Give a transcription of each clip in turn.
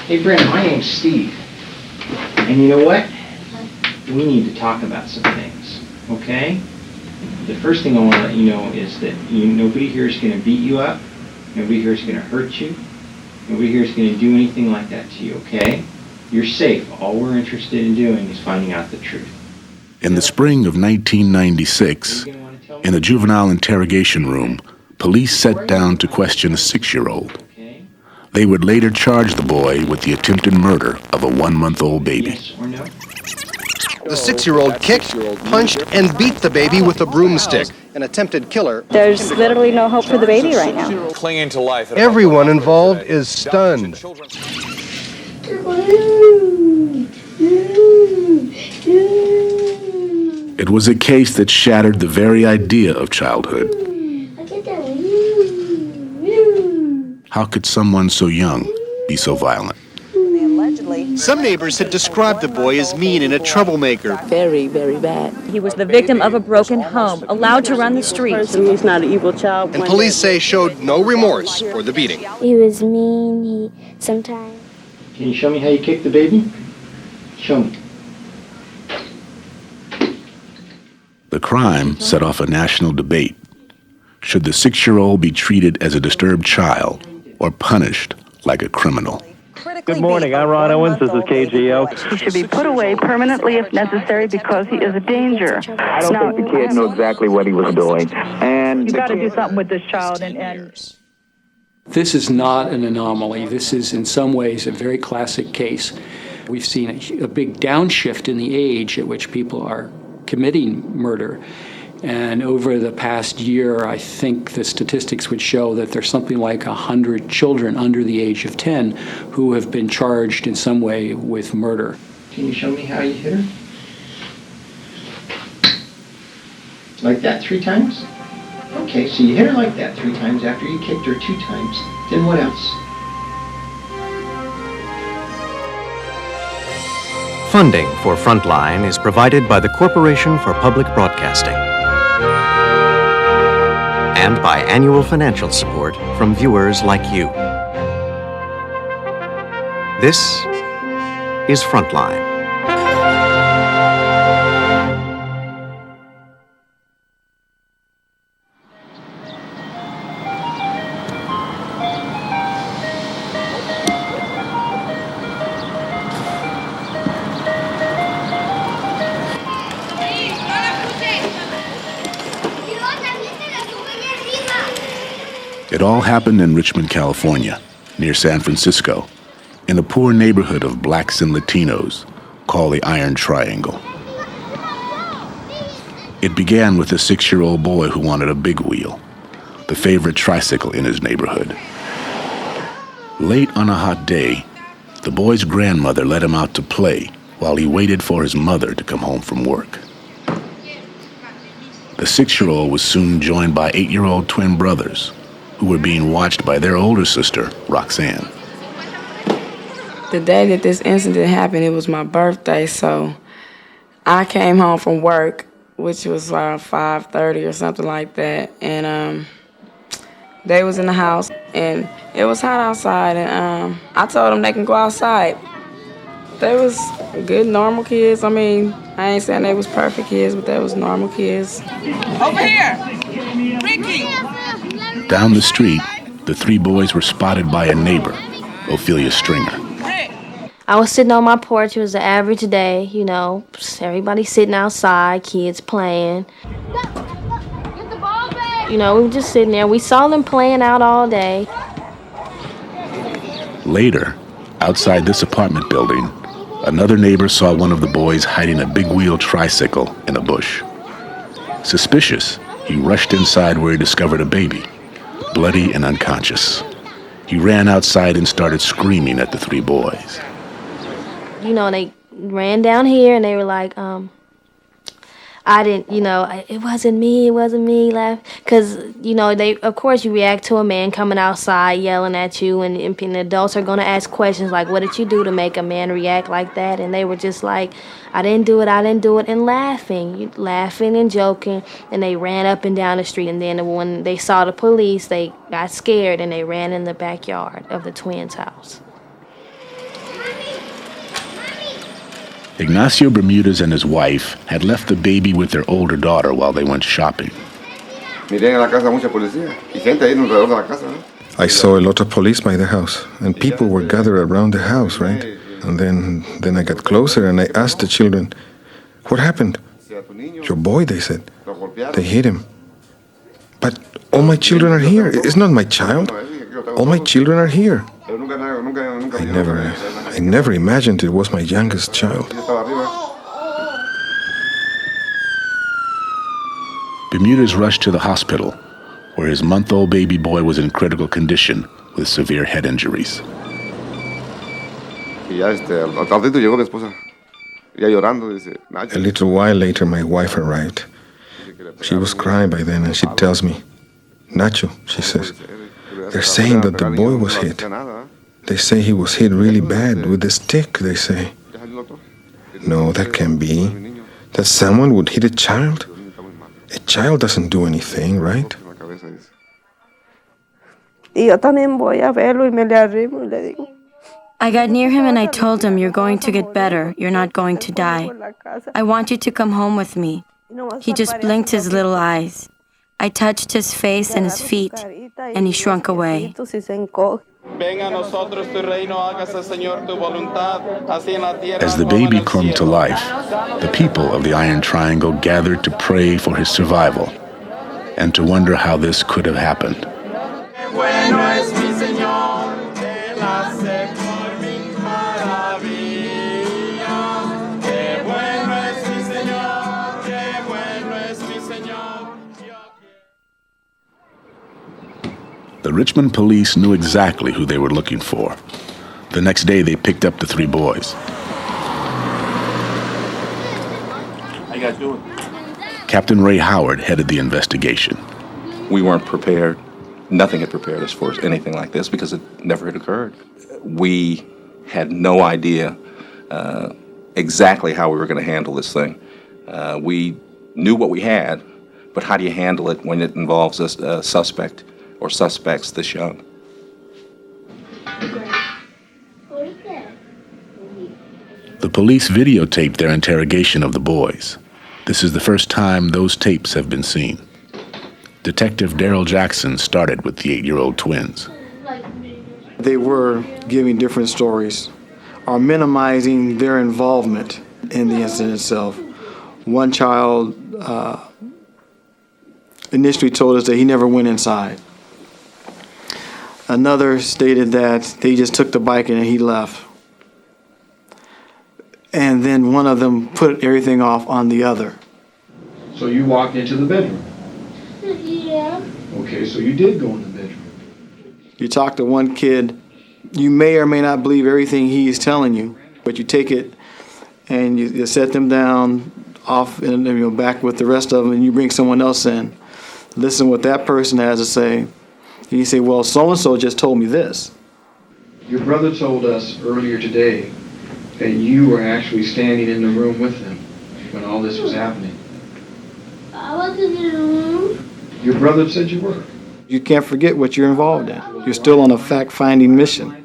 Hey, Brandon, my name's Steve. And you know what? We need to talk about some things, okay? The first thing I want to let you know is that nobody here is going to beat you up. Nobody here is going to hurt you. Nobody here is going to do anything like that to you, okay? You're safe. All we're interested in doing is finding out the truth. In the spring of 1996, in a juvenile interrogation room, police sat down to question a 6-year-old. They would later charge the boy with the attempted murder of a 1-month-old baby. Yes or no? The 6-year-old kicked, punched, and beat the baby with a broomstick. An attempted killer. There's literally no hope for the baby right now. Clinging to life. Everyone involved is stunned. It was a case that shattered the very idea of childhood. How could someone so young be so violent? Some neighbors had described the boy as mean and a troublemaker. Very, very bad. He was the victim of a broken home, allowed to run the streets. He's not an evil child. And police say showed no remorse for the beating. He was mean. He sometimes. Can you show me how you kicked the baby? Show me. The crime set off a national debate. Should the 6-year-old be treated as a disturbed child or punished like a criminal? Good morning, I'm Ron Owens, this is KGO. He should be put away permanently if necessary because he is a danger. I don't think the kid knew exactly what he was doing. And You got to do something with this child. And This is not an anomaly. This is in some ways a very classic case. We've seen a big downshift in the age at which people are committing murder. And over the past year, I think the statistics would show that there's something like 100 children under the age of 10 who have been charged in some way with murder. Can you show me how you hit her? Like that 3 times? Okay, so you hit her like that 3 times after you kicked her 2 times. Then what else? Funding for Frontline is provided by the Corporation for Public Broadcasting and by annual financial support from viewers like you. This is Frontline. It all happened in Richmond, California, near San Francisco, in a poor neighborhood of blacks and Latinos called the Iron Triangle. It began with a 6-year-old boy who wanted a big wheel, the favorite tricycle in his neighborhood. Late on a hot day, the boy's grandmother let him out to play while he waited for his mother to come home from work. The 6-year-old was soon joined by 8-year-old twin brothers, who were being watched by their older sister, Roxanne. The day that this incident happened, it was my birthday, so I came home from work, which was around 5:30 or something like that, and they was in the house, and it was hot outside, and I told them they can go outside. They was good, normal kids. I mean, I ain't saying they was perfect kids, but they was normal kids. Over here! Ricky! Down the street, the 3 boys were spotted by a neighbor, Ophelia Stringer. I was sitting on my porch. It was an average day, you know, everybody sitting outside, kids playing. You know, we were just sitting there. We saw them playing out all day. Later, outside this apartment building, another neighbor saw one of the boys hiding a big wheel tricycle in a bush. Suspicious, he rushed inside where he discovered a baby, bloody and unconscious. He ran outside and started screaming at the 3 boys. You know, they ran down here and they were like, I didn't, you know, it wasn't me, laugh. Because, you know, of course you react to a man coming outside yelling at you, and adults are going to ask questions like, what did you do to make a man react like that? And they were just like, I didn't do it, and laughing and joking. And they ran up and down the street, and then when they saw the police, they got scared and they ran in the backyard of the twins' house. Ignacio Bermudez and his wife had left the baby with their older daughter while they went shopping. I saw a lot of police by the house, and people were gathered around the house, right? And then I got closer and I asked the children, "What happened?" "Your boy," they said. "They hit him." "But all my children are here. It's not my child. All my children are here." I never imagined it was my youngest child. Bermudez rushed to the hospital, where his month-old baby boy was in critical condition with severe head injuries. A little while later, my wife arrived. She was crying by then, and she tells me, "Nacho," she says, "they're saying that the boy was hit. They say he was hit really bad with a stick, they say." No, that can't be. That someone would hit a child? A child doesn't do anything, right? I got near him and I told him, "You're going to get better. You're not going to die. I want you to come home with me." He just blinked his little eyes. I touched his face and his feet, and he shrunk away. As the baby clung to life, the people of the Iron Triangle gathered to pray for his survival and to wonder how this could have happened. The Richmond police knew exactly who they were looking for. The next day, they picked up the three boys. How you guys doing? Captain Ray Howard headed the investigation. We weren't prepared. Nothing had prepared us for anything like this because it never had occurred. We had no idea exactly how we were going to handle this thing. We knew what we had, but how do you handle it when it involves a suspect or suspects this young? The police videotaped their interrogation of the boys. This is the first time those tapes have been seen. Detective Daryl Jackson started with the 8-year-old twins. They were giving different stories or minimizing their involvement in the incident itself. One child initially told us that he never went inside. Another stated that they just took the bike and he left. And then one of them put everything off on the other. So you walked into the bedroom? Yeah. Okay, so you did go in the bedroom. You talk to one kid, you may or may not believe everything he's telling you, but you take it and you set them down off and back with the rest of them, and you bring someone else in. Listen what that person has to say. And you say, "Well, so-and-so just told me this." Your brother told us earlier today that you were actually standing in the room with them when all this was happening. I wasn't in the room. Your brother said you were. You can't forget what you're involved in. You're still on a fact-finding mission.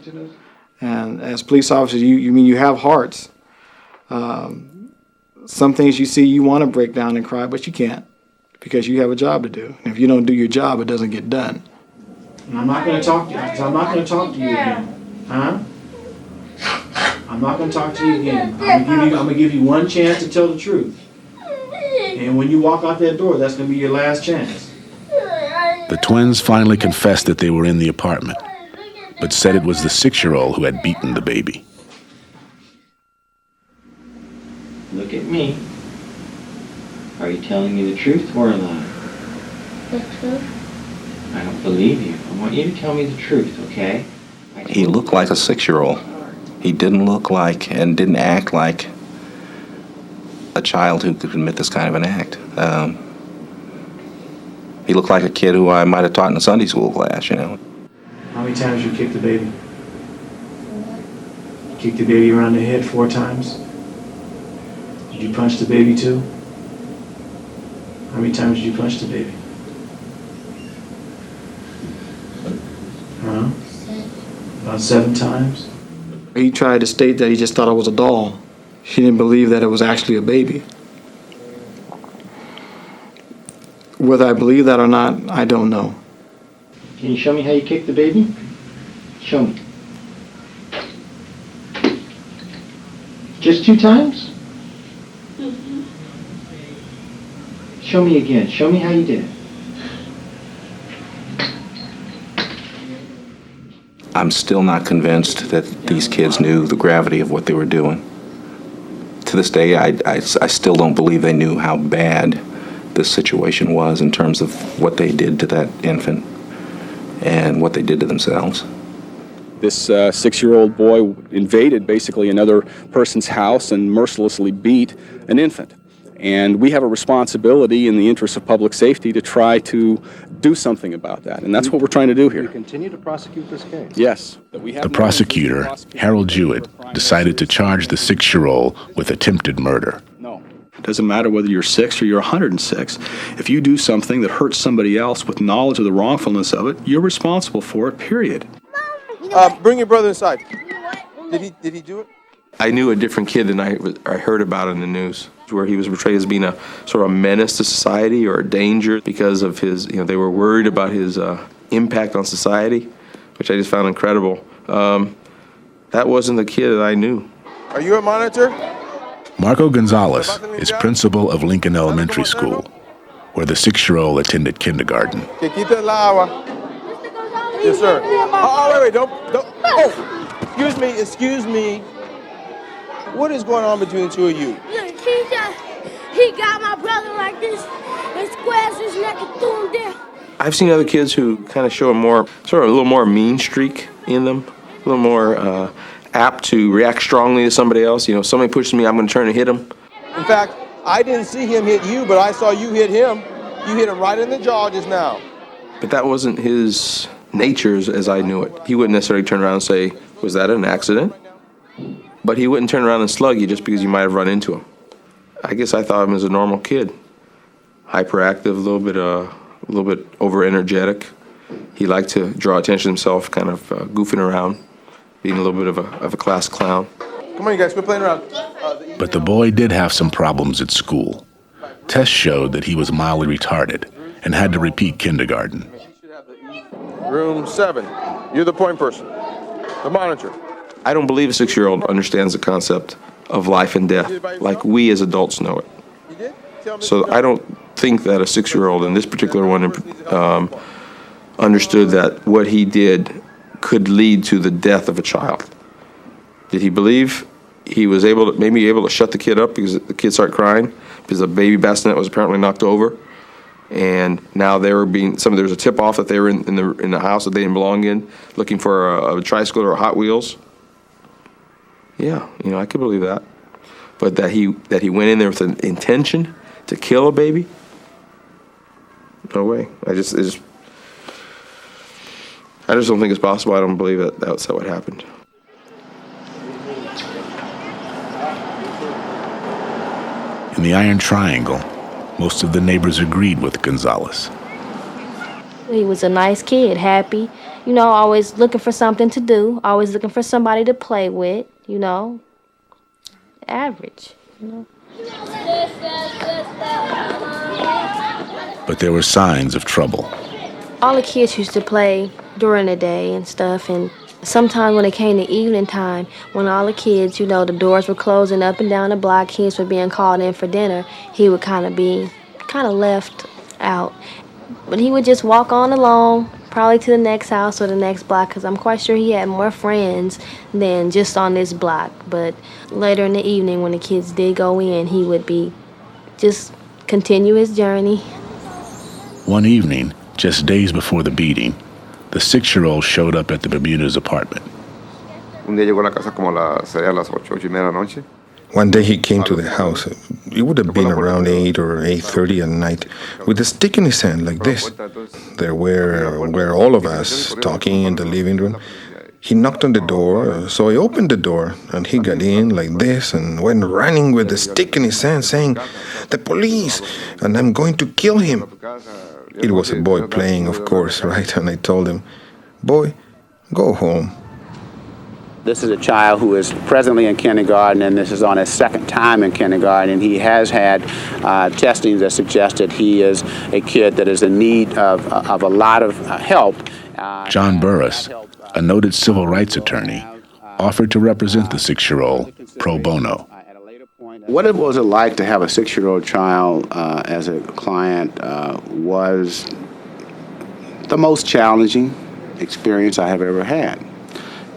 And as police officers, you have hearts. Some things you see, you want to break down and cry, but you can't because you have a job to do. And if you don't do your job, it doesn't get done. And I'm not going to talk to you. I'm not going to talk to you again. Huh? I'm not going to talk to you again. I'm going to give you one chance to tell the truth. And when you walk out that door, that's going to be your last chance. The twins finally confessed that they were in the apartment, but said it was the 6-year-old who had beaten the baby. Look at me. Are you telling me the truth or a lie? The truth. I don't believe you. I want you to tell me the truth, okay? He looked like a 6-year-old. He didn't look like and didn't act like a child who could commit this kind of an act. He looked like a kid who I might have taught in a Sunday school class, you know. How many times you kicked the baby? You kicked the baby around the head 4 times? Did you punch the baby too? How many times did you punch the baby? Huh? About 7 times? He tried to state that he just thought it was a doll. She didn't believe that it was actually a baby. Whether I believe that or not, I don't know. Can you show me how you kicked the baby? Show me. Just 2 times? Show me again. Show me how you did it. I'm still not convinced that these kids knew the gravity of what they were doing. To this day, I still don't believe they knew how bad this situation was in terms of what they did to that infant and what they did to themselves. This 6-year-old boy invaded basically another person's house and mercilessly beat an infant. And we have a responsibility in the interest of public safety to try to do something about that. And that's what we're trying to do here. You continue to prosecute this case? Yes. The prosecutor, Harold Jewett, decided to charge the 6-year-old with attempted murder. It doesn't matter whether you're 6 or you're 106. If you do something that hurts somebody else with knowledge of the wrongfulness of it, you're responsible for it, period. Bring your brother inside. Did he do it? I knew a different kid than I heard about in the news, where he was portrayed as being a sort of a menace to society or a danger because of his, they were worried about his impact on society, which I just found incredible. That wasn't the kid that I knew. Are you a monitor? Marco Gonzalez is principal of Lincoln Elementary School, where the 6-year-old attended kindergarten. Que quite la agua. Yes, sir. Oh, wait, don't. Oh, excuse me. What is going on between the two of you? Look, he got my brother like this and squares his neck and threw him down. I've seen other kids who kind of show a little more mean streak in them, a little more apt to react strongly to somebody else. If somebody pushes me, I'm going to turn and hit them. In fact, I didn't see him hit you, but I saw you hit him. You hit him right in the jaw just now. But that wasn't his nature as I knew it. He wouldn't necessarily turn around and say, was that an accident? But he wouldn't turn around and slug you just because you might have run into him. I guess I thought of him as a normal kid. Hyperactive, a little bit over-energetic. He liked to draw attention to himself, kind of goofing around, being a little bit of a class clown. Come on, you guys, quit playing around. But the boy did have some problems at school. Tests showed that he was mildly retarded and had to repeat kindergarten. Room 7. You're the point person. The monitor. I don't believe a 6-year-old understands the concept of life and death like we as adults know it. So I don't think that a 6-year-old, and this particular one, understood that what he did could lead to the death of a child. Did he believe he was able to shut the kid up because the kid started crying because the baby bassinet was apparently knocked over, and now there was a tip off that they were in the house that they didn't belong in, looking for a tricycle or a Hot Wheels. Yeah, I could believe that. But that he went in there with an intention to kill a baby? No way. I just don't think it's possible. I don't believe that that's what happened. In the Iron Triangle, most of the neighbors agreed with Gonzalez. He was a nice kid, happy, always looking for something to do, always looking for somebody to play with, average, But there were signs of trouble. All the kids used to play during the day and stuff, and sometimes when it came to evening time, when all the kids, the doors were closing up and down the block, kids were being called in for dinner, he would kind of left out. But he would just walk on along, probably to the next house or the next block, because I'm quite sure he had more friends than just on this block. But later in the evening, when the kids did go in, he would just continue his journey. One evening, just days before the beating, the 6-year-old showed up at the Bermuda's apartment. One day he came to the house. It would have been around 8 or 8:30 at night, with a stick in his hand like this. There were all of us talking in the living room. He knocked on the door, so I opened the door, and he got in like this and went running with the stick in his hand, saying, "The police, and I'm going to kill him." It was a boy playing, of course, right? And I told him, "Boy, go home." This is a child who is presently in kindergarten, and this is on his second time in kindergarten, and he has had testing that suggests that he is a kid that is in need of a lot of help. John Burris, a noted civil rights attorney, offered to represent the 6-year-old pro bono. What was it like to have a 6-year-old child as a client was the most challenging experience I have ever had,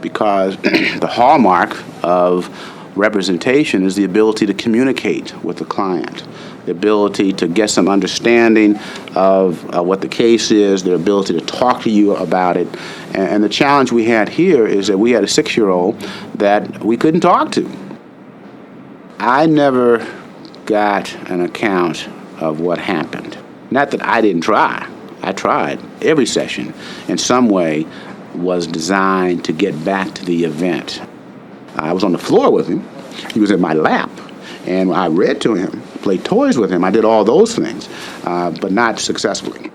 because the hallmark of representation is the ability to communicate with the client, the ability to get some understanding of what the case is, their ability to talk to you about it. And the challenge we had here is that we had a 6-year-old that we couldn't talk to. I never got an account of what happened. Not that I didn't try. I tried. Every session, in some way, was designed to get back to the event. I was on the floor with him. He was in my lap. And I read to him, played toys with him. I did all those things, but not successfully.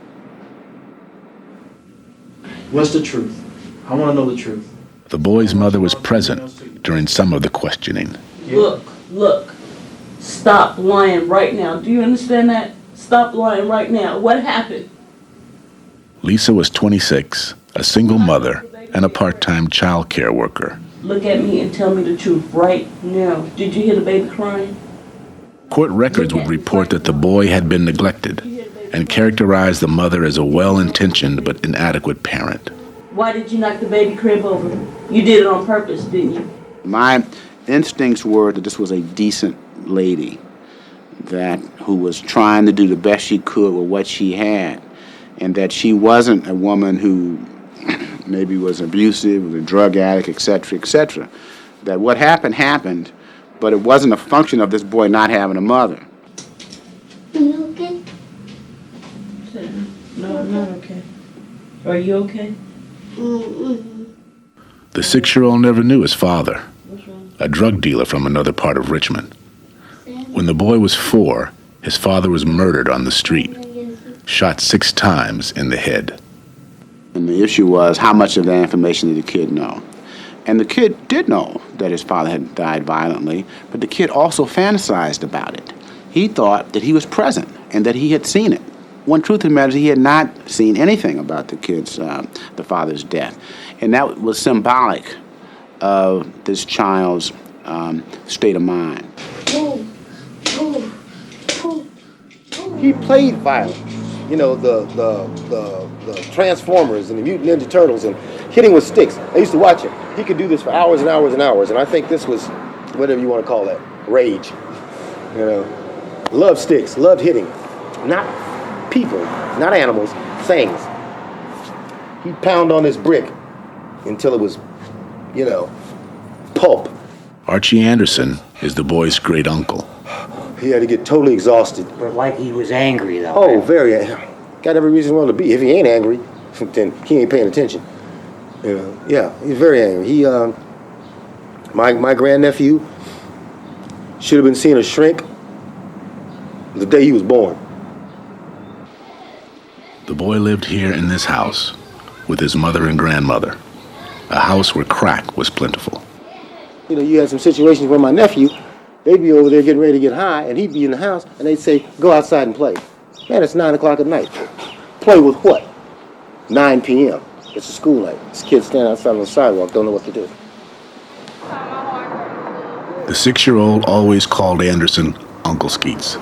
What's the truth? I want to know the truth. The boy's mother was present during some of the questioning. Look, stop lying right now. Do you understand that? Stop lying right now. What happened? Lisa was 26, a single mother, and a part-time child care worker. Look at me and tell me the truth right now. Did you hear the baby crying? Court records would report that the boy had been neglected and characterized the mother as a well-intentioned but inadequate parent. Why did you knock the baby crib over? You did it on purpose, didn't you? My instincts were that this was a decent lady who was trying to do the best she could with what she had, and that she wasn't a woman who maybe was abusive, was a drug addict, etc., that what happened, but it wasn't a function of this boy not having a mother. Are you okay? No, I'm not okay. Are you okay? The 6-year-old never knew his father, a drug dealer from another part of Richmond. When the boy was 4, his father was murdered on the street, shot 6 times in the head. And the issue was, how much of that information did the kid know? And the kid did know that his father had died violently, but the kid also fantasized about it. He thought that he was present and that he had seen it. One truth of the matter is he had not seen anything about the father's death. And that was symbolic of this child's state of mind. He played violence. You know, the Transformers and the Mutant Ninja Turtles and hitting with sticks. I used to watch him. He could do this for hours and hours and hours, and I think this was, whatever you want to call that, rage. You know, loved sticks, loved hitting. Not people, not animals, things. He'd pound on this brick until it was, pulp. Archie Anderson is the boy's great uncle. He had to get totally exhausted. But like he was angry, though. Oh, very angry. Got every reason why to be. If he ain't angry, then he ain't paying attention. Yeah, he's very angry. He, my grandnephew should have been seeing a shrink the day he was born. The boy lived here in this house with his mother and grandmother, a house where crack was plentiful. You had some situations where my nephew, they'd be over there getting ready to get high, and he'd be in the house, and they'd say, go outside and play. Man, it's 9 o'clock at night. Play with what? 9 p.m. It's a school night. This kid standing outside on the sidewalk, don't know what to do. The 6-year-old always called Anderson Uncle Skeets.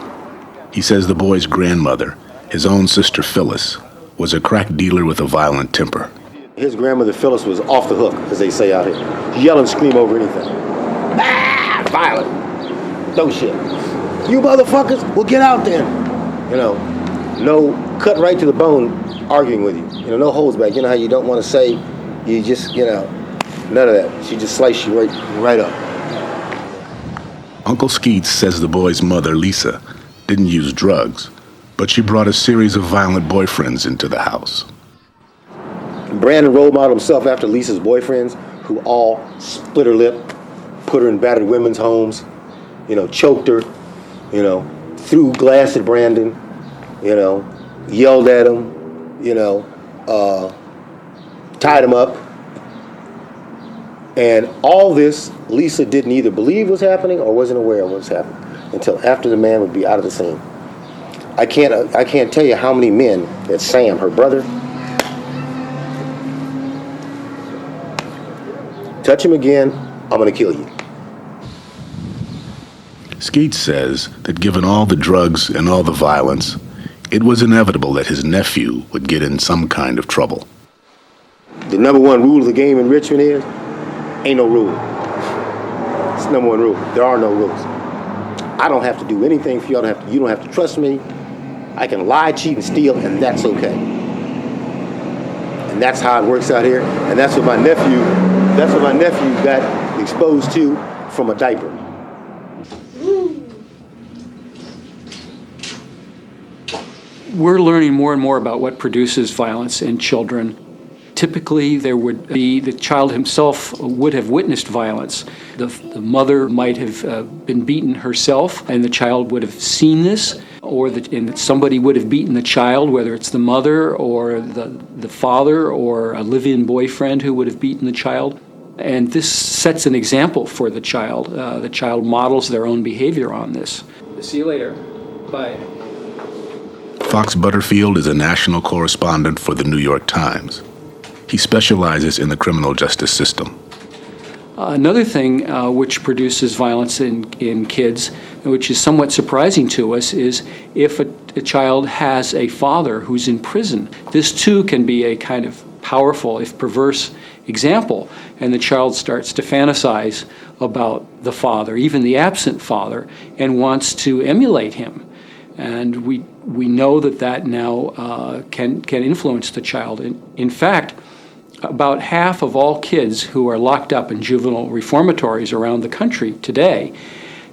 He says the boy's grandmother, his own sister Phyllis, was a crack dealer with a violent temper. His grandmother Phyllis was off the hook, as they say out here. Yell and scream over anything. Ah, violent. No shit. You motherfuckers, well get out there. No cut right to the bone arguing with you. No holds back. You know how you don't want to say, you just, none of that. She just sliced you right up. Uncle Skeets says the boy's mother, Lisa, didn't use drugs, but she brought a series of violent boyfriends into the house. Brandon role modeled himself after Lisa's boyfriends, who all split her lip, put her in battered women's homes, choked her, threw glass at Brandon, yelled at him, tied him up, And all this, Lisa didn't either believe was happening or wasn't aware of what was happening until after the man would be out of the scene. I can't tell you how many men that Sam, her brother, touch him again, I'm gonna kill you. Skeet says that given all the drugs and all the violence, it was inevitable that his nephew would get in some kind of trouble. The number one rule of the game in Richmond is, ain't no rule. It's the number one rule. There are no rules. I don't have to do anything for you. You don't have to trust me. I can lie, cheat, and steal, and that's okay. And that's how it works out here. And that's what my nephew got exposed to from a diaper. We're learning more and more about what produces violence in children. Typically, there would be the child himself would have witnessed violence. The mother might have been beaten herself, and the child would have seen this, or and somebody would have beaten the child, whether it's the mother or the father or a live-in boyfriend who would have beaten the child. And this sets an example for the child. The child models their own behavior on this. See you later. Bye. Fox Butterfield is a national correspondent for the New York Times. He specializes in the criminal justice system. Another thing which produces violence in kids, which is somewhat surprising to us, is if a child has a father who's in prison. This too can be a kind of powerful, if perverse, example, and the child starts to fantasize about the father, even the absent father, and wants to emulate him. And we know that now can influence the child. In fact, about half of all kids who are locked up in juvenile reformatories around the country today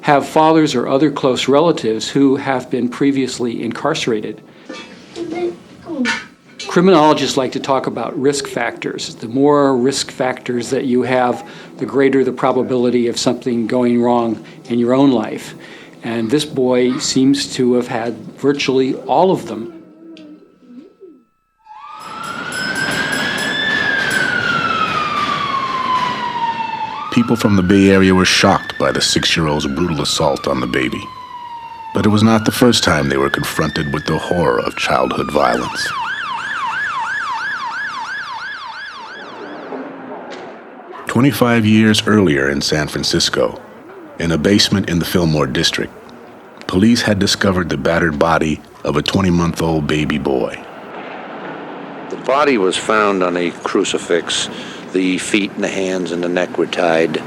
have fathers or other close relatives who have been previously incarcerated. Criminologists like to talk about risk factors. The more risk factors that you have, the greater the probability of something going wrong in your own life. And this boy seems to have had virtually all of them. People from the Bay Area were shocked by the 6-year-old's brutal assault on the baby. But it was not the first time they were confronted with the horror of childhood violence. "25 years earlier in San Francisco, in a basement in the Fillmore district, police had discovered the battered body of a 20-month-old baby boy. The body was found on a crucifix. The feet and the hands and the neck were tied.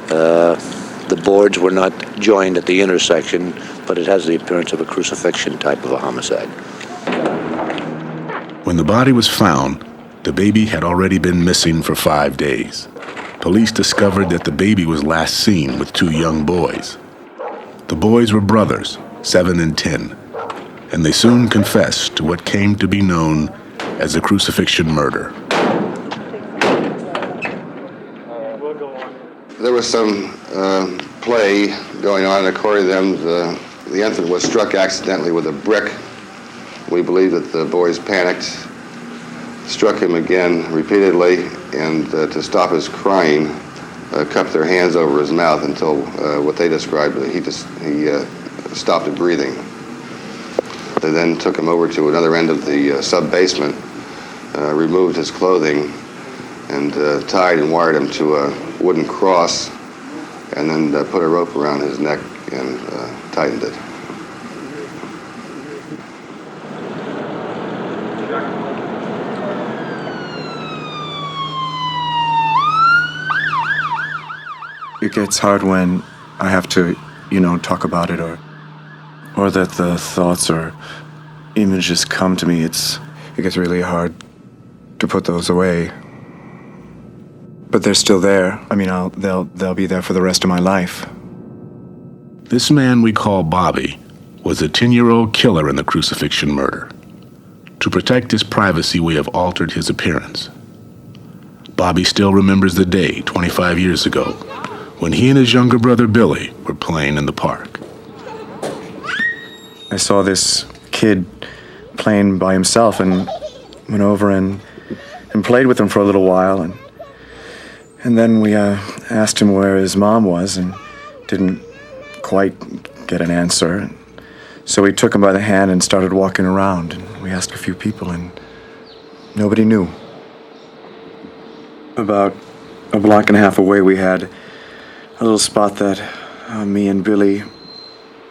The boards were not joined at the intersection, but it has the appearance of a crucifixion type of a homicide. When the body was found, the baby had already been missing for 5 days. Police discovered that the baby was last seen with 2 young boys. The boys were brothers, 7 and 10, and they soon confessed to what came to be known as a crucifixion murder. There was some play going on, and according to them, the infant was struck accidentally with a brick. We believe that the boys panicked, struck him again repeatedly, and to stop his crying, cupped their hands over his mouth until what they described, he stopped breathing. They then took him over to another end of the sub-basement, removed his clothing, and tied and wired him to a wooden cross, and then put a rope around his neck and tightened it. It gets hard when I have to, talk about it, or that the thoughts or images come to me. It gets really hard to put those away. But they're still there. I mean, they'll be there for the rest of my life. This man we call Bobby was a 10-year-old killer in the crucifixion murder. To protect his privacy, we have altered his appearance. Bobby still remembers the day 25 years ago when he and his younger brother Billy were playing in the park. I saw this kid playing by himself and went over and played with him for a little while, and And then we asked him where his mom was and didn't quite get an answer. So we took him by the hand and started walking around. And we asked a few people, and nobody knew. About a block and a half away, we had a little spot that me and Billy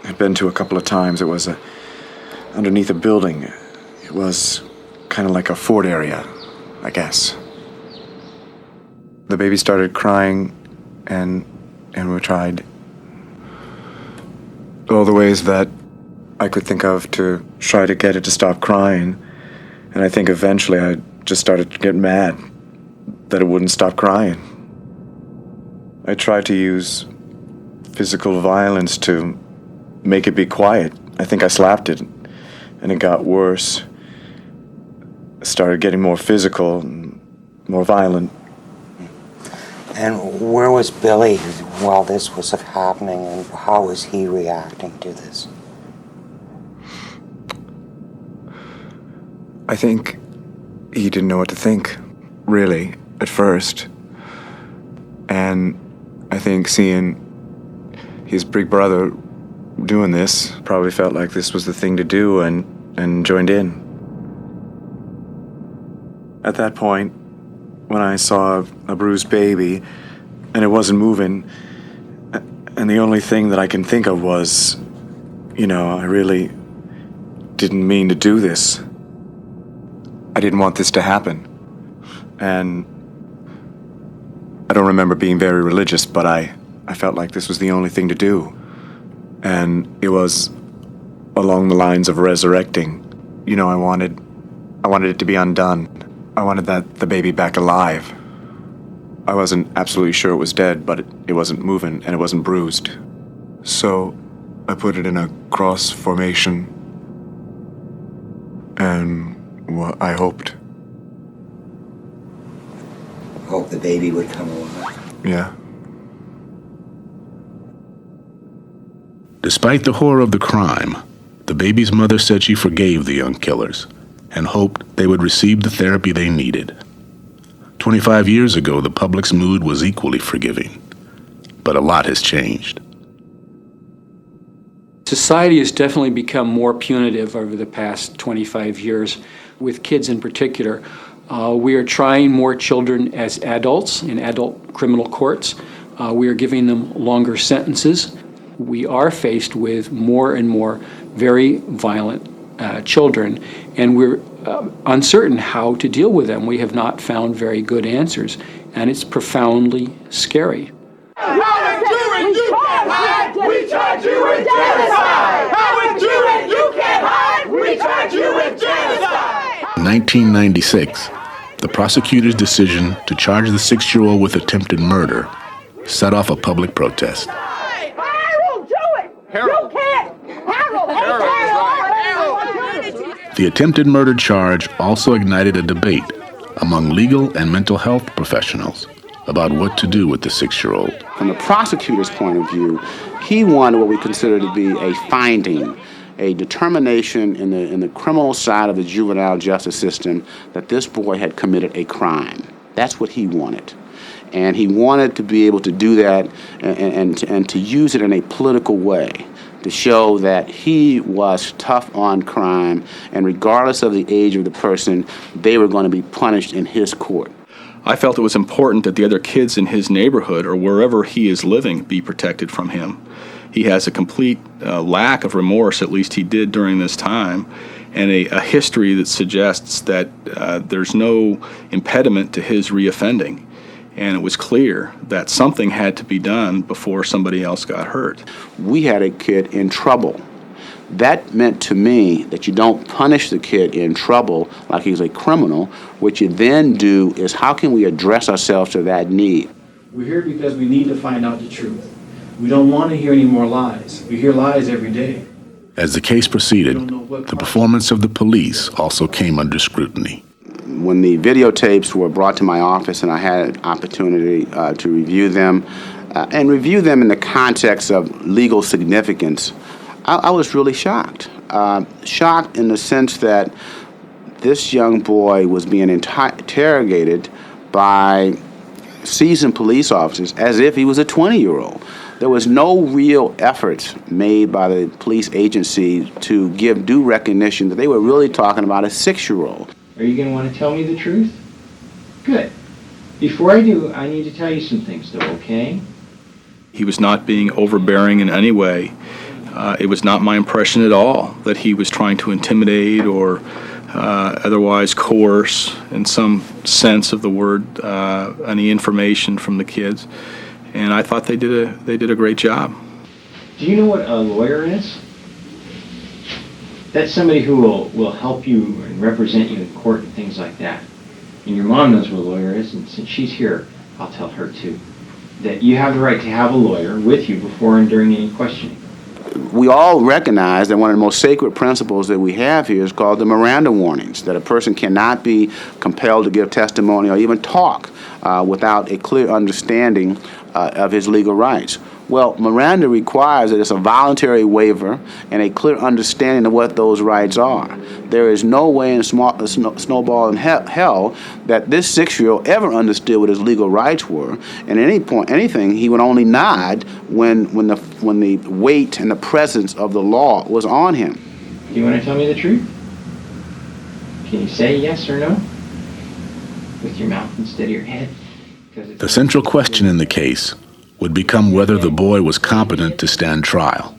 had been to a couple of times. It was underneath a building. It was kind of like a fort area, I guess. The baby started crying, and we tried all the ways that I could think of to try to get it to stop crying. And I think eventually I just started to get mad that it wouldn't stop crying. I tried to use physical violence to make it be quiet. I think I slapped it, and it got worse. It started getting more physical and more violent. And where was Billy while this was happening, and how was he reacting to this? I think he didn't know what to think, really, at first. And I think seeing his big brother doing this probably felt like this was the thing to do and joined in. At that point, when I saw a bruised baby and it wasn't moving, and the only thing that I can think of was, I really didn't mean to do this. I didn't want this to happen. And I don't remember being very religious, but I felt like this was the only thing to do. And it was along the lines of resurrecting. I wanted it to be undone. I wanted the baby back alive. I wasn't absolutely sure it was dead, but it wasn't moving and it wasn't bruised. So I put it in a cross formation, and I hoped. Hope the baby would come alive. Yeah. Despite the horror of the crime, the baby's mother said she forgave the young killers and hoped they would receive the therapy they needed. 25 years ago, the public's mood was equally forgiving, but a lot has changed. Society has definitely become more punitive over the past 25 years, with kids in particular. We are trying more children as adults in adult criminal courts. We are giving them longer sentences. We are faced with more and more very violent children, and we're uncertain how to deal with them. We have not found very good answers, and it's profoundly scary. Howard Deering, you can't hide! We charge you with genocide! Howard Deering, you can't hide! We charge you with genocide! In 1996, the prosecutor's decision to charge the 6-year-old with attempted murder set off a public protest. Harold, do it! You can't! Harold! The attempted murder charge also ignited a debate among legal and mental health professionals about what to do with the 6-year-old. From the prosecutor's point of view, he wanted what we consider to be a finding, a determination in the criminal side of the juvenile justice system that this boy had committed a crime. That's what he wanted. And he wanted to be able to do that and to use it in a political way, to show that he was tough on crime, and regardless of the age of the person, they were going to be punished in his court. I felt it was important that the other kids in his neighborhood or wherever he is living be protected from him. He has a complete lack of remorse, at least he did during this time, and a history that suggests that there's no impediment to his reoffending. And it was clear that something had to be done before somebody else got hurt. We had a kid in trouble. That meant to me that you don't punish the kid in trouble like he's a criminal. What you then do is, how can we address ourselves to that need? We're here because we need to find out the truth. We don't want to hear any more lies. We hear lies every day. As the case proceeded, the performance of the police also came under scrutiny. When the videotapes were brought to my office and I had an opportunity to review them, and review them in the context of legal significance, I was really shocked. Shocked in the sense that this young boy was being interrogated by seasoned police officers as if he was a 20-year-old. There was no real efforts made by the police agency to give due recognition that they were really talking about a 6-year-old. Are you going to want to tell me the truth? Good. Before I do, I need to tell you some things, though, okay? He was not being overbearing in any way. It was not my impression at all that he was trying to intimidate or otherwise coerce, in some sense of the word, any information from the kids. And I thought they did a great job. Do you know what a lawyer is? That's somebody who will help you and represent you in court and things like that. And your mom knows what a lawyer is, and since she's here, I'll tell her too. That you have the right to have a lawyer with you before and during any questioning. We all recognize that one of the most sacred principles that we have here is called the Miranda warnings, that a person cannot be compelled to give testimony or even talk without a clear understanding of his legal rights. Well, Miranda requires that it's a voluntary waiver and a clear understanding of what those rights are. There is no way in snowball in hell that this 6-year-old ever understood what his legal rights were. And at any point, anything, he would only nod when the weight and the presence of the law was on him. Do you want to tell me the truth? Can you say yes or no? With your mouth instead of your head? The central question in the case would become whether the boy was competent to stand trial.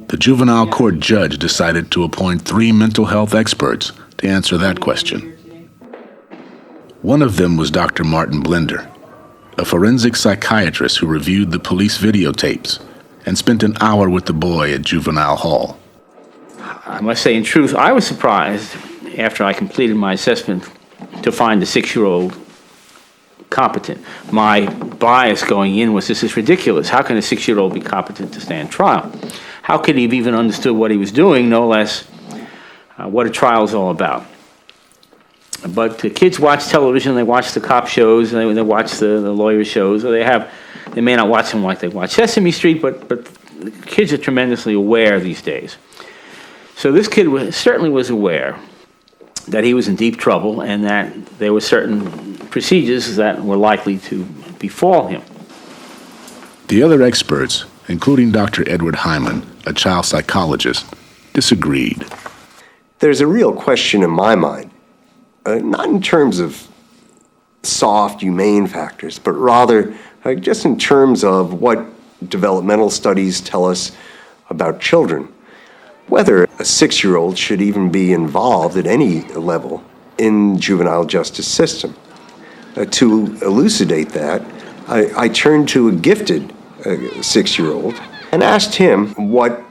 The juvenile court judge decided to appoint 3 mental health experts to answer that question. One of them was Dr. Martin Blender, a forensic psychiatrist who reviewed the police videotapes and spent an hour with the boy at juvenile hall. I must say, in truth, I was surprised after I completed my assessment to find the 6-year-old competent. My bias going in was, this is ridiculous. How can a 6-year-old be competent to stand trial? How could he have even understood what he was doing, no less what a trial is all about? But the kids watch television, they watch the cop shows, they watch the lawyer shows, or they may not watch them like they watch Sesame Street, but the kids are tremendously aware these days. So this kid certainly was aware that he was in deep trouble and that there were certain procedures that were likely to befall him. The other experts, including Dr. Edward Hyman, a child psychologist, disagreed. There's a real question in my mind, not in terms of soft, humane factors, but rather just in terms of what developmental studies tell us about children. Whether a 6-year-old should even be involved at any level in juvenile justice system. To elucidate that, I turned to a gifted 6-year-old and asked him what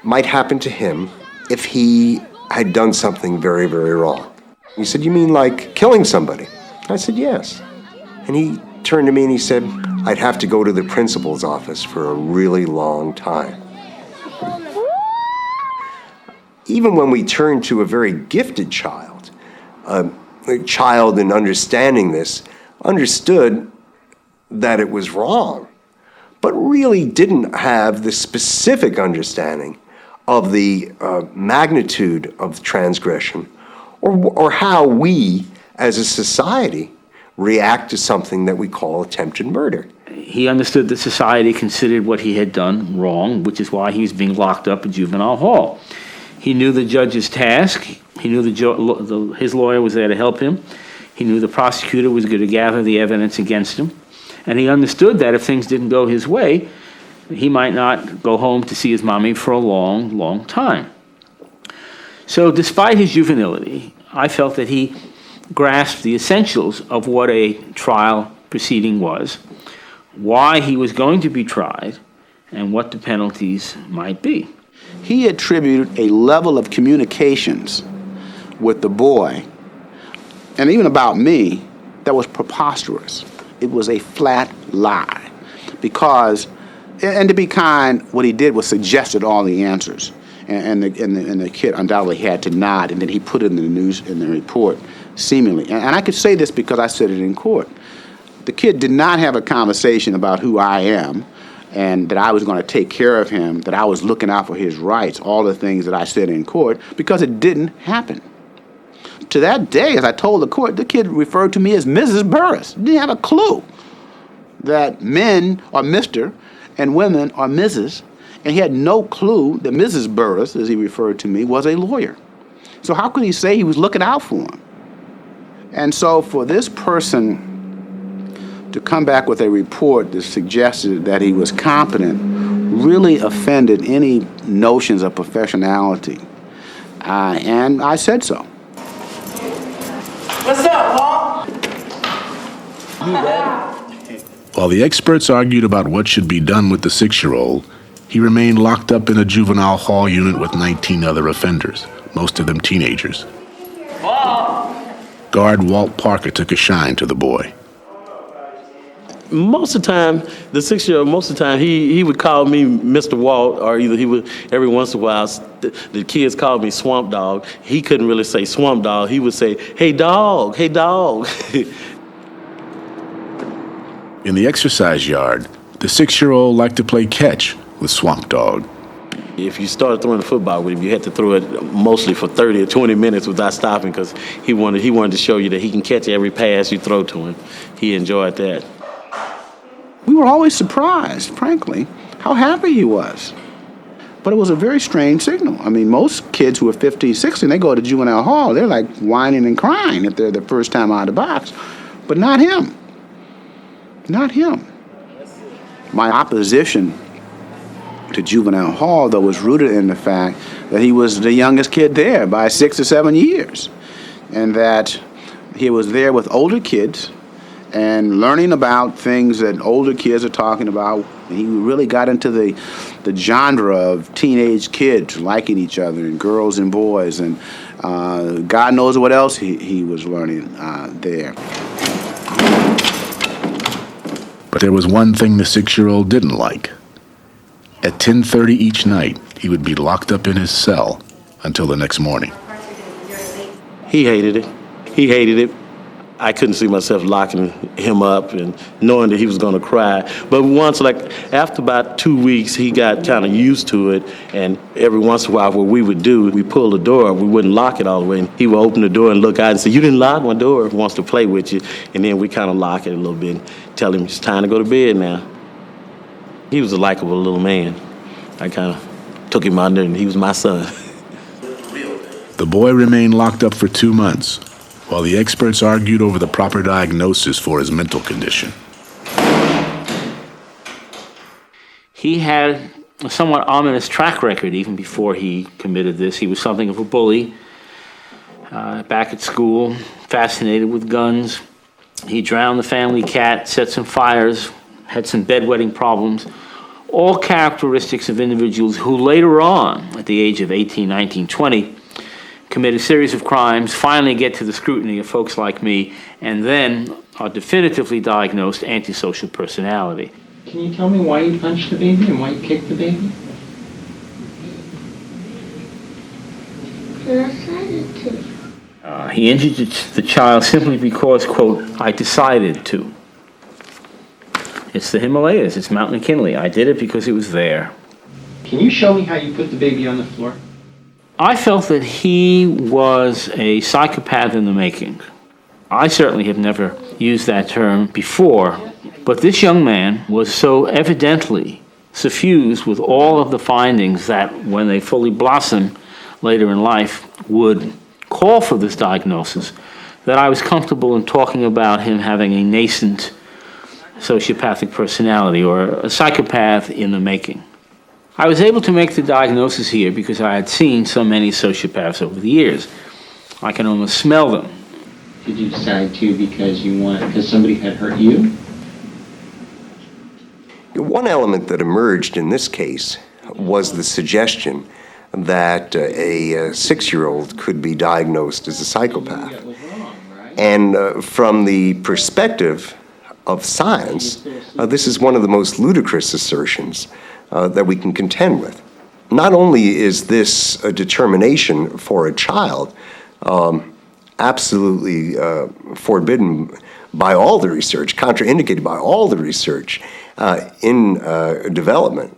might happen to him if he had done something very, very wrong. He said, "You mean like killing somebody?" I said, "Yes." And he turned to me and he said, "I'd have to go to the principal's office for a really long time." Even when we turn to a very gifted child, a child in understanding this understood that it was wrong, but really didn't have the specific understanding of the magnitude of transgression or how we as a society react to something that we call attempted murder. He understood that society considered what he had done wrong, which is why he was being locked up in juvenile hall. He knew the judge's task. He knew his lawyer was there to help him. He knew the prosecutor was going to gather the evidence against him. And he understood that if things didn't go his way, he might not go home to see his mommy for a long, long time. So despite his juvenility, I felt that he grasped the essentials of what a trial proceeding was, why he was going to be tried, and what the penalties might be. He attributed a level of communications with the boy, and even about me, that was preposterous. It was a flat lie. Because, and to be kind, what he did was suggested all the answers. And the kid undoubtedly had to nod, and then he put it in the news, in the report, seemingly. And I could say this because I said it in court. The kid did not have a conversation about who I am, and that I was going to take care of him, that I was looking out for his rights, all the things that I said in court, because it didn't happen. To that day, as I told the court, the kid referred to me as Mrs. Burris. He didn't have a clue that men are Mr. and women are Mrs., and he had no clue that Mrs. Burris, as he referred to me, was a lawyer. So how could he say he was looking out for him? And so for this person to come back with a report that suggested that he was competent really offended any notions of professionality. And I said so. What's up, Paul? While the experts argued about what should be done with the 6-year-old, he remained locked up in a juvenile hall unit with 19 other offenders, most of them teenagers. Guard Walt Parker took a shine to the boy. Most of the time, the 6-year-old, most of the time, he would call me Mr. Walt, or either he would, every once in a while, the kids called me Swamp Dog. He couldn't really say Swamp Dog. He would say, hey, dog, hey, dog. In the exercise yard, the 6-year-old liked to play catch with Swamp Dog. If you started throwing the football with him, you had to throw it mostly for 30 or 20 minutes without stopping, because he wanted to show you that he can catch every pass you throw to him. He enjoyed that. We were always surprised, frankly, how happy he was. But it was a very strange signal. I mean, most kids who are 15, 16, they go to juvenile hall, they're like whining and crying if they're the first time out of the box. But not him. Not him. My opposition to juvenile hall, though, was rooted in the fact that he was the youngest kid there by 6 or 7 years, and that he was there with older kids and learning about things that older kids are talking about. He really got into the genre of teenage kids liking each other, and girls and boys, and God knows what else he was learning there. But there was one thing the 6-year-old didn't like. At 10:30 each night, he would be locked up in his cell until the next morning. He hated it. He hated it. I couldn't see myself locking him up and knowing that he was going to cry. But once, after about 2 weeks, he got kind of used to it. And every once in a while, what we would do, we pull the door. We wouldn't lock it all the way. And he would open the door and look out and say, "You didn't lock my door." He wants to play with you. And then we kind of lock it a little bit and tell him it's time to go to bed now. He was a likable little man. I kind of took him under, and he was my son. The boy remained locked up for 2 months, while the experts argued over the proper diagnosis for his mental condition. He had a somewhat ominous track record even before he committed this. He was something of a bully back at school, fascinated with guns. He drowned the family cat, set some fires, had some bedwetting problems, all characteristics of individuals who later on, at the age of 18, 19, 20, commit a series of crimes, finally get to the scrutiny of folks like me, and then are definitively diagnosed antisocial personality. Can you tell me why you punched the baby and why you kicked the baby? I decided to. He injured the child simply because, quote, I decided to. It's the Himalayas, it's Mount McKinley. I did it because it was there. Can you show me how you put the baby on the floor? I felt that he was a psychopath in the making. I certainly have never used that term before, but this young man was so evidently suffused with all of the findings that, when they fully blossom later in life, would call for this diagnosis, that I was comfortable in talking about him having a nascent sociopathic personality, or a psychopath in the making. I was able to make the diagnosis here because I had seen so many sociopaths over the years. I can almost smell them. Did you decide to because somebody had hurt you? One element that emerged in this case was the suggestion that a 6-year-old could be diagnosed as a psychopath. And from the perspective of science, this is one of the most ludicrous assertions that we can contend with. Not only is this a determination for a child absolutely forbidden by all the research, contraindicated by all the research in development,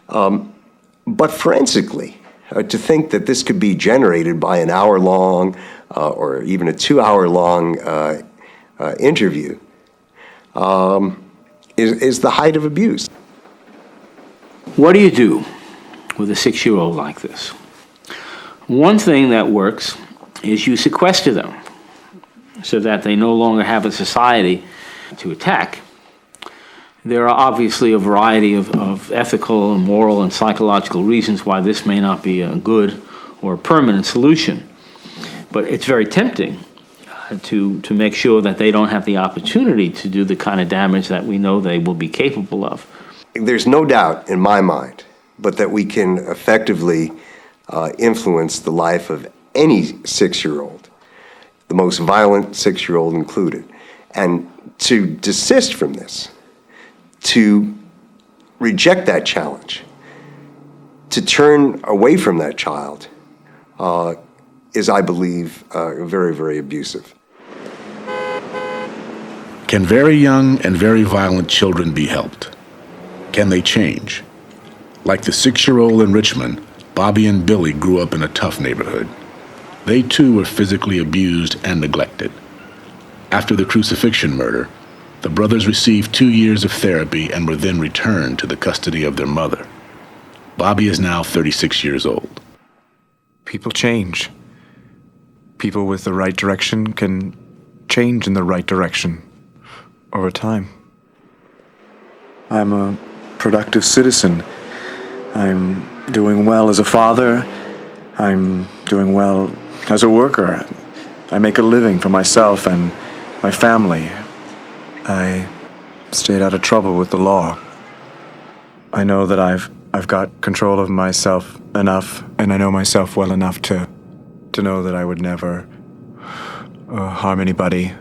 but forensically, to think that this could be generated by an hour-long or even a 2-hour-long interview is the height of abuse. What do you do with a 6-year-old like this? One thing that works is you sequester them so that they no longer have a society to attack. There are obviously a variety of ethical and moral and psychological reasons why this may not be a good or a permanent solution. But it's very tempting to make sure that they don't have the opportunity to do the kind of damage that we know they will be capable of. There's no doubt in my mind, but that we can effectively influence the life of any 6-year-old, the most violent 6-year-old included. And to desist from this, to reject that challenge, to turn away from that child, is, I believe, very, very abusive. Can very young and very violent children be helped? Can they change? Like the 6-year-old in Richmond, Bobby and Billy grew up in a tough neighborhood. They too were physically abused and neglected. After the crucifixion murder, the brothers received 2 years of therapy and were then returned to the custody of their mother. Bobby is now 36 years old. People change. People with the right direction can change in the right direction over time. I'm a productive citizen. I'm doing well as a father. I'm doing well as a worker. I make a living for myself and my family. I stayed out of trouble with the law. I know that I've got control of myself enough, and I know myself well enough to know that I would never harm anybody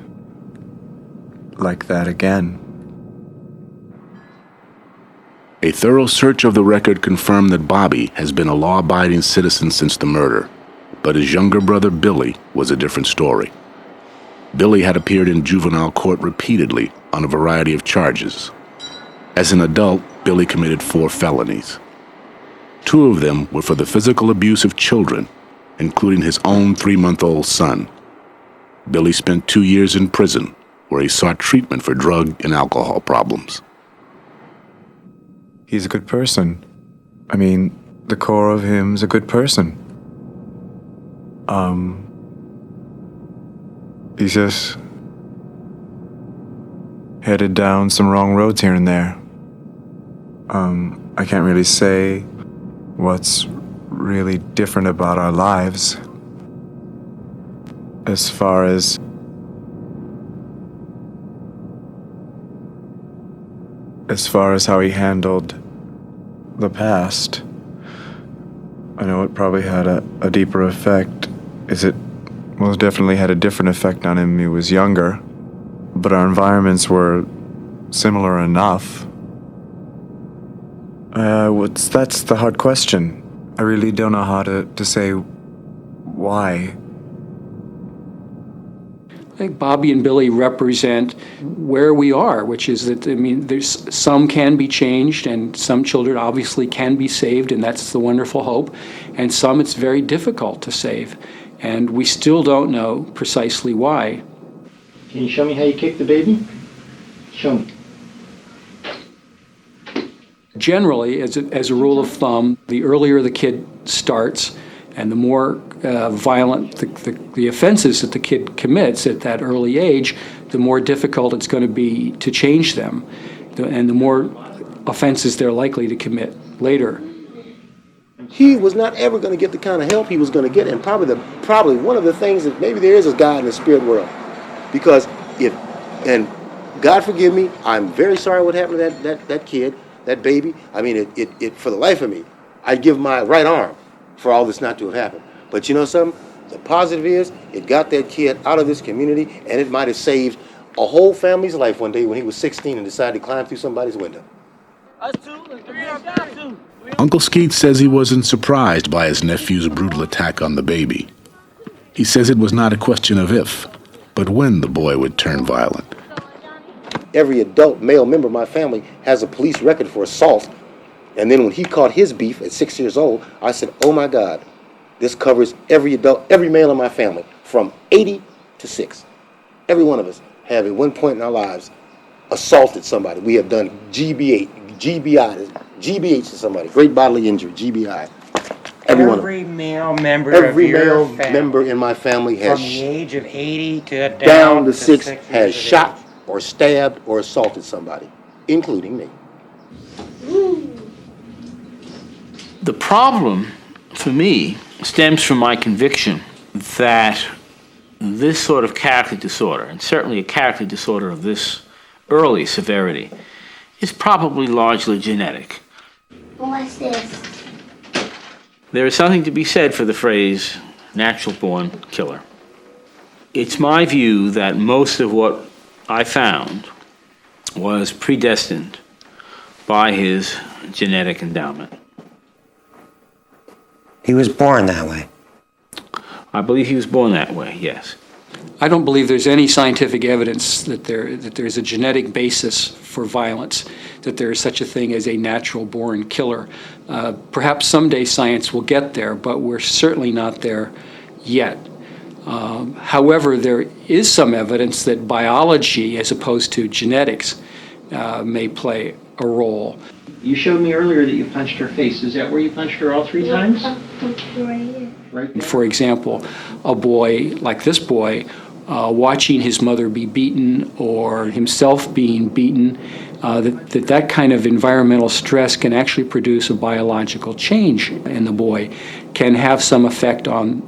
like that again. A thorough search of the record confirmed that Bobby has been a law-abiding citizen since the murder, but his younger brother Billy was a different story. Billy had appeared in juvenile court repeatedly on a variety of charges. As an adult, Billy committed 4 felonies. 2 of them were for the physical abuse of children, including his own 3-month-old son. Billy spent 2 years in prison, where he sought treatment for drug and alcohol problems. He's a good person. I mean, the core of him's a good person. He's just headed down some wrong roads here and there. I can't really say what's really different about our lives as far as how he handled the past. I know it probably had a deeper effect. It most definitely had a different effect on him when he was younger, but our environments were similar enough. That's the hard question. I really don't know how to say why. I think Bobby and Billy represent where we are, which is that, I mean, there's some can be changed and some children obviously can be saved, and that's the wonderful hope, and some it's very difficult to save, and we still don't know precisely why. Can you show me how you kick the baby? Show me. Generally, as a rule of thumb, the earlier the kid starts and the more violent the offenses that the kid commits at that early age, the more difficult it's going to be to change them, and the more offenses they're likely to commit later. He was not ever going to get the kind of help he was going to get, and probably one of the things that maybe there is God in the spirit world, because and God forgive me, I'm very sorry what happened to that kid, that baby. I mean, it for the life of me, I'd give my right arm for all this not to have happened. But you know something? The positive is it got that kid out of this community, and it might have saved a whole family's life one day when he was 16 and decided to climb through somebody's window. Uncle Skeet says he wasn't surprised by his nephew's brutal attack on the baby. He says it was not a question of if, but when the boy would turn violent. Every adult male member of my family has a police record for assault. And then when he caught his beef at 6 years old, I said, oh my God, this covers every adult, every male in my family, from 80 to 6. Every one of us have at one point in our lives assaulted somebody. We have done GBH to somebody, great bodily injury, GBI. Every male member Every of your male family, member in my family has, from the age of 80 to down to 6, 6 has years of shot or stabbed or assaulted somebody, including me. The problem, for me, stems from my conviction that this sort of character disorder, and certainly a character disorder of this early severity, is probably largely genetic. What's this? There is something to be said for the phrase natural-born killer. It's my view that most of what I found was predestined by his genetic endowment. He was born that way. I believe he was born that way, yes. I don't believe there's any scientific evidence that there's a genetic basis for violence, that there is such a thing as a natural-born killer. Perhaps someday science will get there, but we're certainly not there yet. However, there is some evidence that biology, as opposed to genetics, may play a role. You showed me earlier that you punched her face. Is that where you punched her all 3 times? Right there. For example, a boy like this boy, watching his mother be beaten or himself being beaten, that kind of environmental stress can actually produce a biological change in the boy, can have some effect on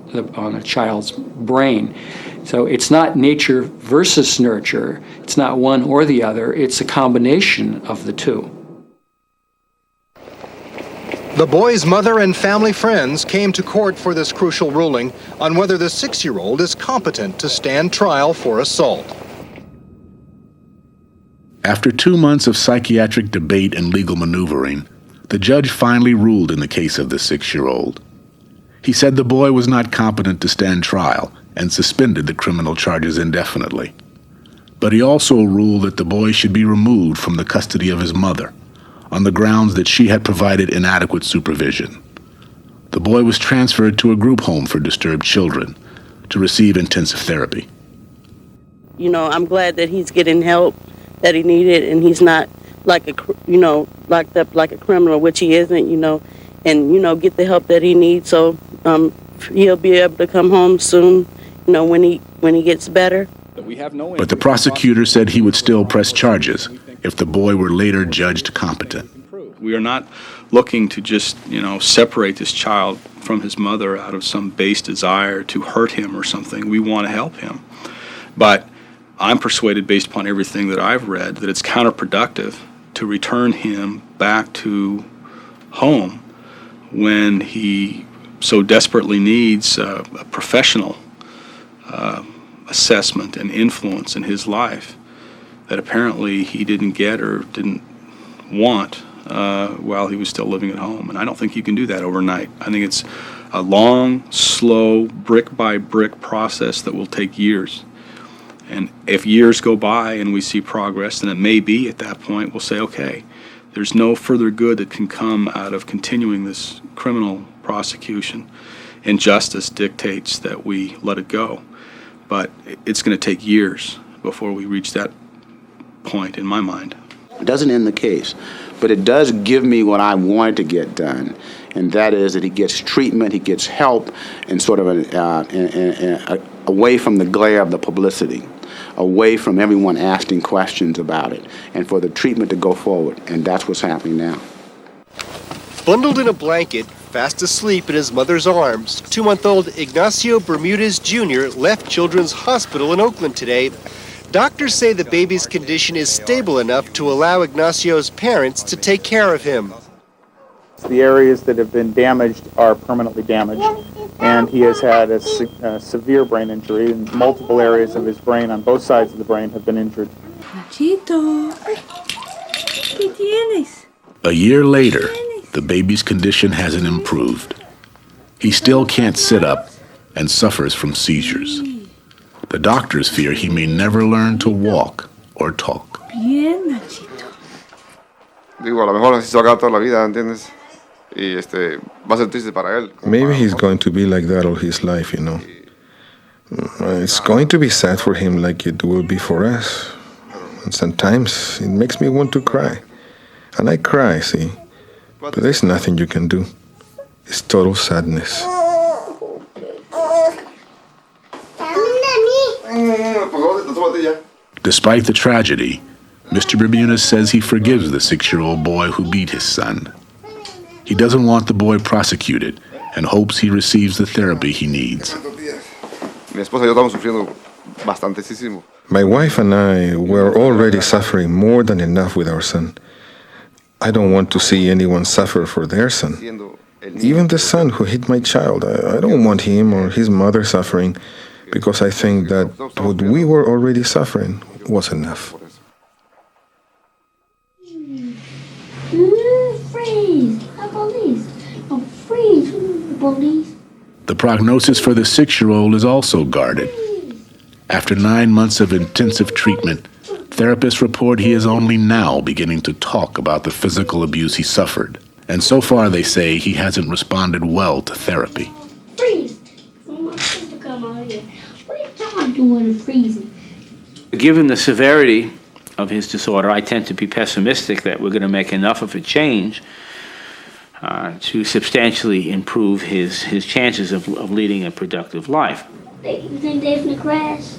a child's brain. So it's not nature versus nurture. It's not one or the other. It's a combination of the two. The boy's mother and family friends came to court for this crucial ruling on whether the 6-year-old is competent to stand trial for assault. After 2 months of psychiatric debate and legal maneuvering, the judge finally ruled in the case of the 6-year-old. He said the boy was not competent to stand trial and suspended the criminal charges indefinitely. But he also ruled that the boy should be removed from the custody of his mother on the grounds that she had provided inadequate supervision. The boy was transferred to a group home for disturbed children to receive intensive therapy. You know, I'm glad that he's getting help that he needed, and he's not like locked up like a criminal, which he isn't, and, get the help that he needs. So he'll be able to come home soon, when he gets better. But the prosecutor said he would still press charges if the boy were later judged competent. We are not looking to just, separate this child from his mother out of some base desire to hurt him or something. We want to help him. But I'm persuaded, based upon everything that I've read, that it's counterproductive to return him back to home when he so desperately needs a professional assessment and influence in his life that apparently he didn't get or didn't want while he was still living at home. And I don't think you can do that overnight. I think it's a long, slow, brick-by-brick process that will take years. And if years go by and we see progress, then it may be at that point we'll say, okay, there's no further good that can come out of continuing this criminal prosecution, and justice dictates that we let it go. But it's going to take years before we reach that point, in my mind. It doesn't end the case, but it does give me what I wanted to get done, and that is that he gets treatment, he gets help, and sort of away from the glare of the publicity, away from everyone asking questions about it, and for the treatment to go forward, and that's what's happening now. Bundled in a blanket, fast asleep in his mother's arms, 2-month-old Ignacio Bermudez Jr. left Children's Hospital in Oakland today. Doctors say the baby's condition is stable enough to allow Ignacio's parents to take care of him. The areas that have been damaged are permanently damaged, and he has had a severe brain injury, and multiple areas of his brain on both sides of the brain have been injured. Nachito, ¿qué tienes? A year later, the baby's condition hasn't improved. He still can't sit up and suffers from seizures. The doctors fear he may never learn to walk or talk. Bien, Nachito. Digo, a lo mejor así se va a quedar toda la vida, ¿entiendes? Y va a ser triste para él. Maybe he's going to be like that all his life, you know. It's going to be sad for him like it will be for us. And sometimes it makes me want to cry. And I cry, see? But there's nothing you can do. It's total sadness. Despite the tragedy, Mr. Bermudez says he forgives the 6-year-old boy who beat his son. He doesn't want the boy prosecuted and hopes he receives the therapy he needs. My wife and I were already suffering more than enough with our son. I don't want to see anyone suffer for their son. Even the son who hit my child, I don't want him or his mother suffering, because I think that what we were already suffering was enough. Freeze! How about these? Oh, freeze! Police. The prognosis for the 6-year-old is also guarded. After 9 months of intensive treatment, therapists report he is only now beginning to talk about the physical abuse he suffered. And so far, they say, he hasn't responded well to therapy. Freeze! I want my sister to come out here. What are you talking doing freezing? Given the severity of his disorder, I tend to be pessimistic that we're going to make enough of a change to substantially improve his chances of leading a productive life. You think they're going to crash?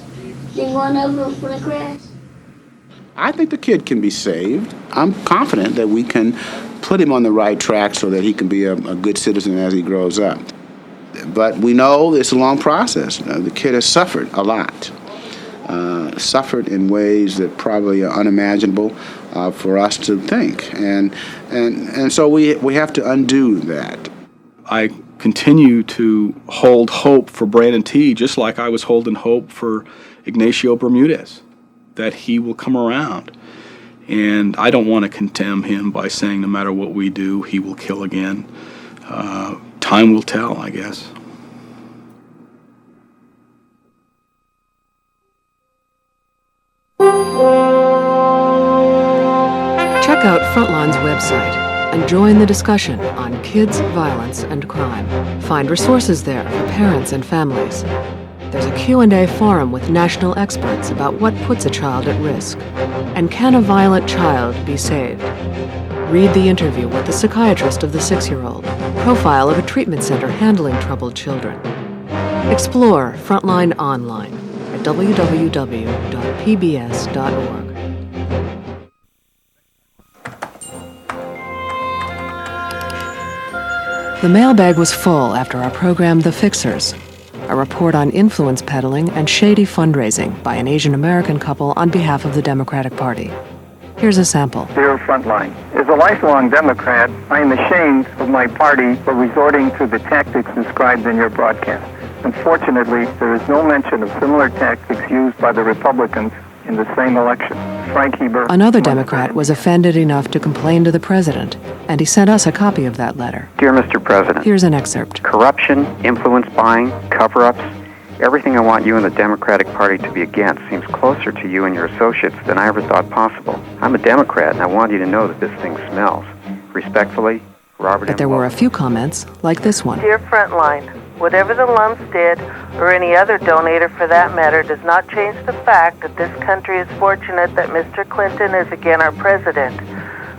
They going over for the crash? I think the kid can be saved. I'm confident that we can put him on the right track so that he can be a good citizen as he grows up. But we know it's a long process. The kid has suffered a lot. Suffered in ways that probably are unimaginable for us to think. And so we have to undo that. I continue to hold hope for Brandon T., just like I was holding hope for Ignacio Bermudez, that he will come around. And I don't want to condemn him by saying no matter what we do, he will kill again. Time will tell, I guess. Check out Frontline's website and join the discussion on kids, violence, and crime. Find resources there for parents and families. There's a Q&A forum with national experts about what puts a child at risk. And can a violent child be saved? Read the interview with the psychiatrist of the 6-year-old, profile of a treatment center handling troubled children. Explore Frontline online at www.pbs.org. The mailbag was full after our program, The Fixers, a report on influence peddling and shady fundraising by an Asian American couple on behalf of the Democratic Party. Here's a sample. Dear Frontline, as a lifelong Democrat, I am ashamed of my party for resorting to the tactics described in your broadcast. Unfortunately, there is no mention of similar tactics used by the Republicans in the same election. Frank Heber. Another Democrat was offended enough to complain to the president, and he sent us a copy of that letter. Dear Mr. President, Here's an excerpt. corruption, influence buying, cover-ups, everything I want you and the Democratic Party to be against seems closer to you and your associates than I ever thought possible. I'm a Democrat, and I want you to know that this thing smells. Respectfully, Robert But there were a few comments, like this one. Dear Frontline, whatever the Lumps did, or any other donator for that matter, does not change the fact that this country is fortunate that Mr. Clinton is again our president.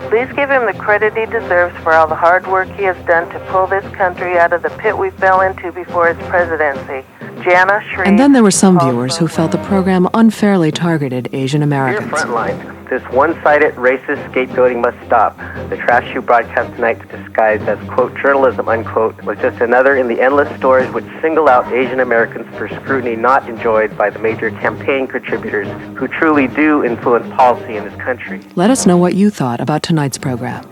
Please give him the credit he deserves for all the hard work he has done to pull this country out of the pit we fell into before his presidency. Jana Shreve. And then there were some viewers who felt the program unfairly targeted Asian Americans. Dear Frontline, this one-sided racist scapegoating must stop. The trash you broadcast tonight disguised as, quote, journalism, unquote, was just another in the endless stories which single out Asian Americans for scrutiny not enjoyed by the major campaign contributors who truly do influence policy in this country. Let us know what you thought about tonight's program.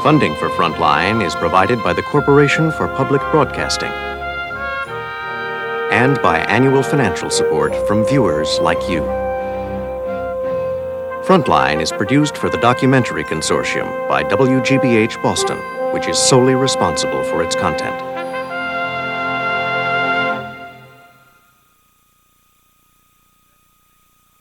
Funding for Frontline is provided by the Corporation for Public Broadcasting and by annual financial support from viewers like you. Frontline is produced for the Documentary Consortium by WGBH Boston, which is solely responsible for its content.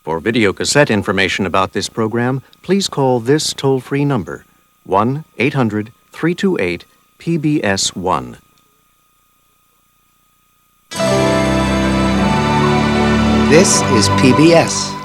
For videocassette information about this program, please call this toll-free number, 1-800-328-PBS1. This is PBS.